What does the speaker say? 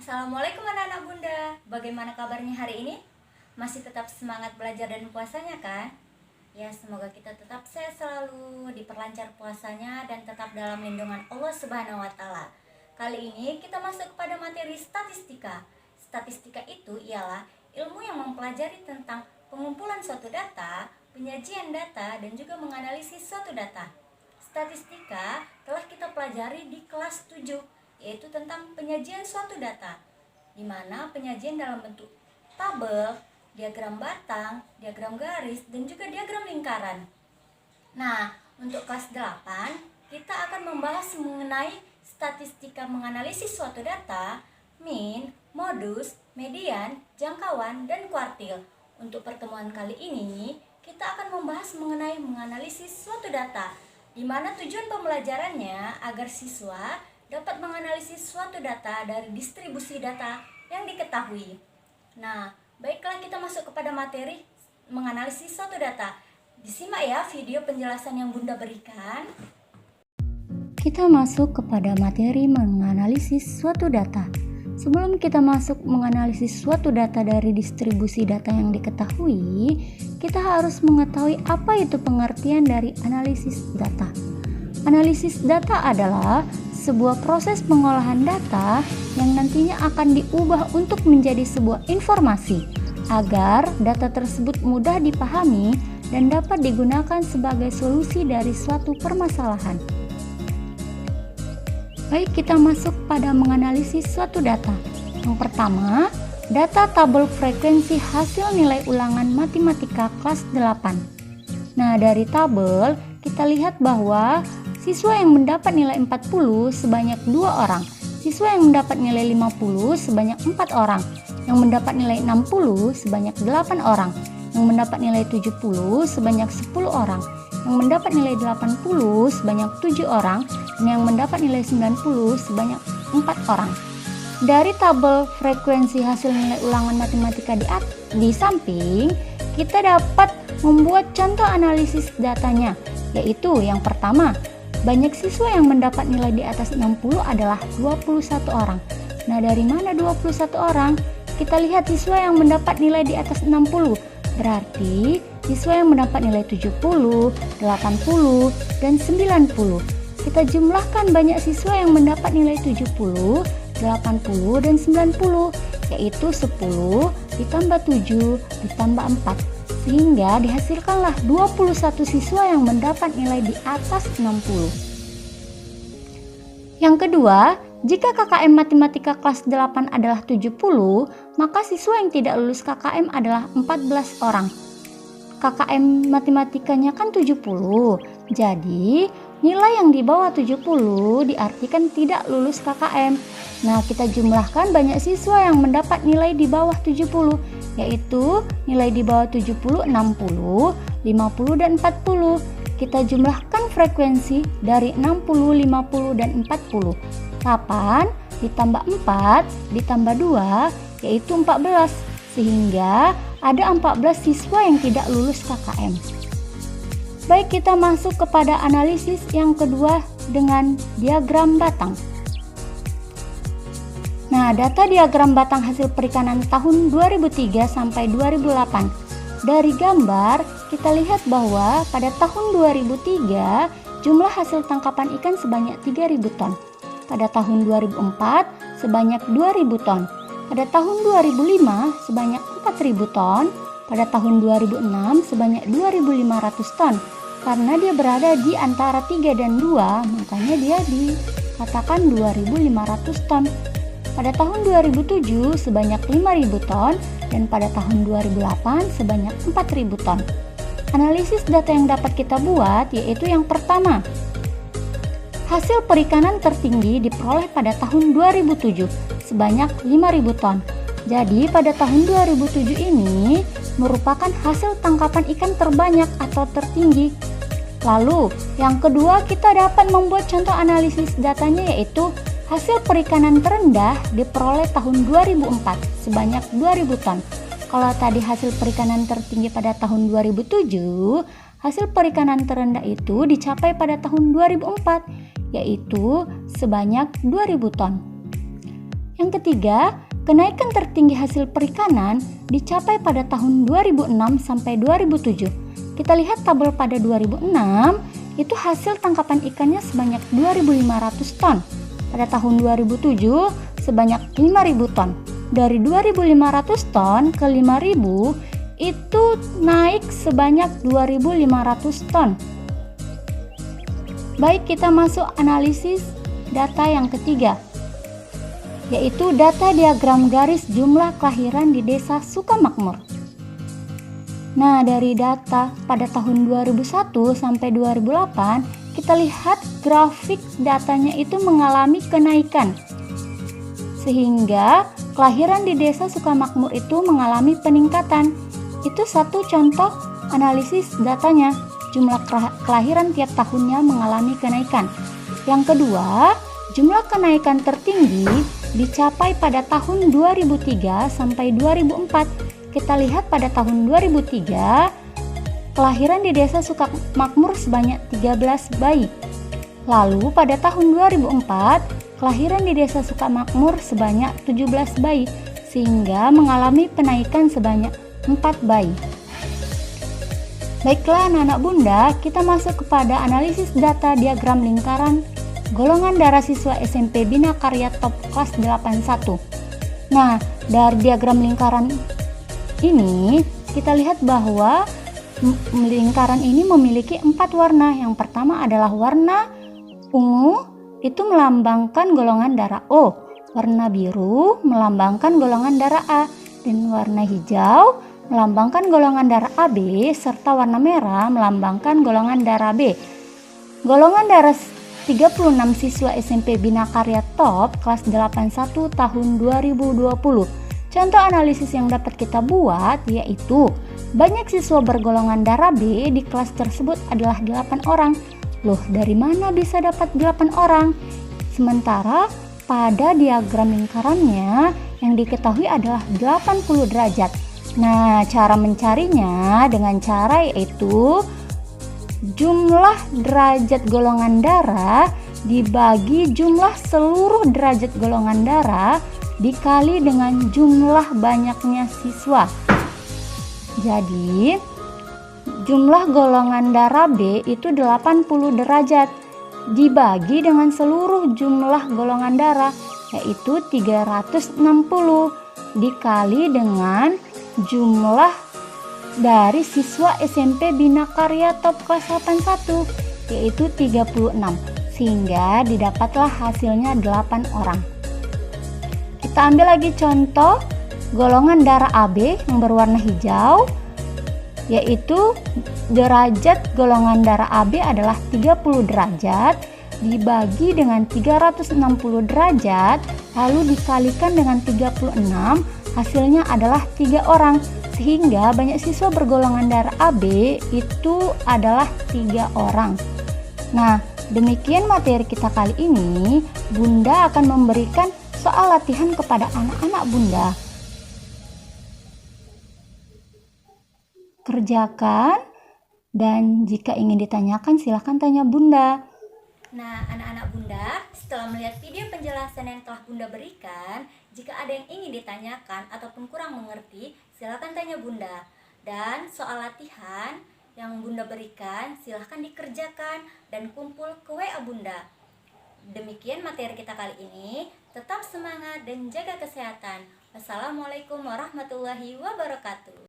Assalamualaikum anak-anak bunda. Bagaimana kabarnya hari ini? Masih tetap semangat belajar dan puasanya kan? Ya, semoga kita tetap sehat selalu, diperlancar puasanya dan tetap dalam lindungan Allah Subhanahu wa taala. Kali ini kita masuk kepada materi statistika. Statistika itu ialah ilmu yang mempelajari tentang pengumpulan suatu data, penyajian data, dan juga menganalisis suatu data. Statistika telah kita pelajari di kelas 7, yaitu tentang penyajian suatu data, di mana penyajian dalam bentuk tabel, diagram batang, diagram garis, dan juga diagram lingkaran. Nah, untuk kelas 8, kita akan membahas mengenai statistika menganalisis suatu data, min, modus, median, jangkauan, dan kuartil. Untuk pertemuan kali ini, kita akan membahas mengenai menganalisis suatu data, di mana tujuan pembelajarannya agar siswa dapat menganalisis suatu data dari distribusi data yang diketahui. Nah, baiklah kita masuk kepada materi menganalisis suatu data. Disimak ya video penjelasan yang Bunda berikan. Kita masuk kepada materi menganalisis suatu data. Sebelum kita masuk menganalisis suatu data dari distribusi data yang diketahui, kita harus mengetahui apa itu pengertian dari analisis data. Analisis data adalah sebuah proses pengolahan data yang nantinya akan diubah untuk menjadi sebuah informasi agar data tersebut mudah dipahami dan dapat digunakan sebagai solusi dari suatu permasalahan. Baik, kita masuk pada menganalisis suatu data. Yang pertama, data tabel frekuensi hasil nilai ulangan matematika kelas 8. Nah, dari tabel kita lihat bahwa siswa yang mendapat nilai 40 sebanyak 2 orang, siswa yang mendapat nilai 50 sebanyak 4 orang, yang mendapat nilai 60 sebanyak 8 orang, yang mendapat nilai 70 sebanyak 10 orang, yang mendapat nilai 80 sebanyak 7 orang, dan yang mendapat nilai 90 sebanyak 4 orang. Dari tabel frekuensi hasil nilai ulangan matematika di samping, kita dapat membuat contoh analisis datanya, yaitu yang pertama, banyak siswa yang mendapat nilai di atas 60 adalah 21 orang. Nah, dari mana 21 orang? Kita lihat siswa yang mendapat nilai di atas 60. Berarti siswa yang mendapat nilai 70, 80, dan 90. Kita jumlahkan banyak siswa yang mendapat nilai 70, 80, dan 90, yaitu 10 ditambah 7 ditambah 4. Sehingga dihasilkanlah 21 siswa yang mendapat nilai di atas 60. Yang kedua, jika KKM Matematika kelas 8 adalah 70, maka siswa yang tidak lulus KKM adalah 14 orang. KKM matematikanya kan 70, jadi nilai yang di bawah 70 diartikan tidak lulus KKM. Nah, kita jumlahkan banyak siswa yang mendapat nilai di bawah 70, yaitu nilai di bawah 70, 60, 50, dan 40. Kita jumlahkan frekuensi dari 60, 50, dan 40. 8 ditambah 4 ditambah 2, yaitu 14. Sehingga ada 14 siswa yang tidak lulus KKM. Baik, kita masuk kepada analisis yang kedua dengan diagram batang. Nah, data diagram batang hasil perikanan tahun 2003 sampai 2008. Dari gambar, kita lihat bahwa pada tahun 2003, jumlah hasil tangkapan ikan sebanyak 3.000 ton. Pada tahun 2004, sebanyak 2.000 ton. Pada tahun 2005, sebanyak 4.000 ton. Pada tahun 2006, sebanyak 2.500 ton. Karena dia berada di antara 3 dan 2, makanya dia dikatakan 2.500 ton. Pada tahun 2007 sebanyak 5.000 ton dan pada tahun 2008 sebanyak 4.000 ton. Analisis data yang dapat kita buat yaitu yang pertama, hasil perikanan tertinggi diperoleh pada tahun 2007 sebanyak 5.000 ton. Jadi pada tahun 2007 ini merupakan hasil tangkapan ikan terbanyak atau tertinggi. Lalu yang kedua, kita dapat membuat contoh analisis datanya yaitu hasil perikanan terendah diperoleh tahun 2004 sebanyak 2.000 ton. Kalau tadi hasil perikanan tertinggi pada tahun 2007, hasil perikanan terendah itu dicapai pada tahun 2004 yaitu sebanyak 2.000 ton. Yang ketiga, kenaikan tertinggi hasil perikanan dicapai pada tahun 2006 sampai 2007. Kita lihat tabel pada 2006, itu hasil tangkapan ikannya sebanyak 2.500 ton. Pada tahun 2007 sebanyak 5.000 ton. Dari 2.500 ton ke 5.000 itu naik sebanyak 2.500 ton. Baik, kita masuk analisis data yang ketiga, yaitu data diagram garis jumlah kelahiran di Desa Sukamakmur. Nah, dari data pada tahun 2001 sampai 2008, kita lihat grafik datanya itu mengalami kenaikan. Sehingga kelahiran di Desa Sukamakmur itu mengalami peningkatan. Itu satu contoh analisis datanya. Jumlah kelahiran tiap tahunnya mengalami kenaikan. Yang kedua, jumlah kenaikan tertinggi dicapai pada tahun 2003 sampai 2004. Kita lihat pada tahun 2003, kelahiran di Desa Sukamakmur sebanyak 13 bayi. Lalu pada tahun 2004, kelahiran di Desa Sukamakmur sebanyak 17 bayi, sehingga mengalami penaikan sebanyak 4 bayi. Baiklah anak-anak bunda, kita masuk kepada analisis data diagram lingkaran golongan darah siswa SMP Bina Karya Top kelas 81. Nah, dari diagram lingkaran ini kita lihat bahwa lingkaran ini memiliki 4 warna. Yang pertama adalah warna ungu, itu melambangkan golongan darah O. Warna biru melambangkan golongan darah A, dan warna hijau melambangkan golongan darah AB, serta warna merah melambangkan golongan darah B. Golongan darah 36 siswa SMP Bina Karya Top kelas 81 tahun 2020. Contoh analisis yang dapat kita buat yaitu banyak siswa bergolongan darah B di kelas tersebut adalah 8 orang. Loh, dari mana bisa dapat 8 orang? Sementara pada diagram lingkarannya yang diketahui adalah 80 derajat. Nah, cara mencarinya dengan cara yaitu jumlah derajat golongan darah dibagi jumlah seluruh derajat golongan darah dikali dengan jumlah banyaknya siswa. Jadi, jumlah golongan darah B itu 80 derajat dibagi dengan seluruh jumlah golongan darah yaitu 360 dikali dengan jumlah dari siswa SMP Bina Karya Top kelas 81 yaitu 36, sehingga didapatlah hasilnya 8 orang. Kita ambil lagi contoh golongan darah AB yang berwarna hijau, yaitu derajat golongan darah AB adalah 30 derajat dibagi dengan 360 derajat lalu dikalikan dengan 36, hasilnya adalah 3 orang, sehingga banyak siswa bergolongan darah AB itu adalah 3 orang. Nah, demikian materi kita kali ini. Bunda akan memberikan soal latihan kepada anak-anak bunda. Kerjakan, dan jika ingin ditanyakan silahkan tanya bunda. Nah, anak-anak bunda, setelah melihat video penjelasan yang telah bunda berikan, jika ada yang ingin ditanyakan ataupun kurang mengerti, silakan tanya bunda. Dan soal latihan yang bunda berikan, silahkan dikerjakan dan kumpul ke WA bunda. Demikian materi kita kali ini. Tetap semangat dan jaga kesehatan. Wassalamualaikum warahmatullahi wabarakatuh.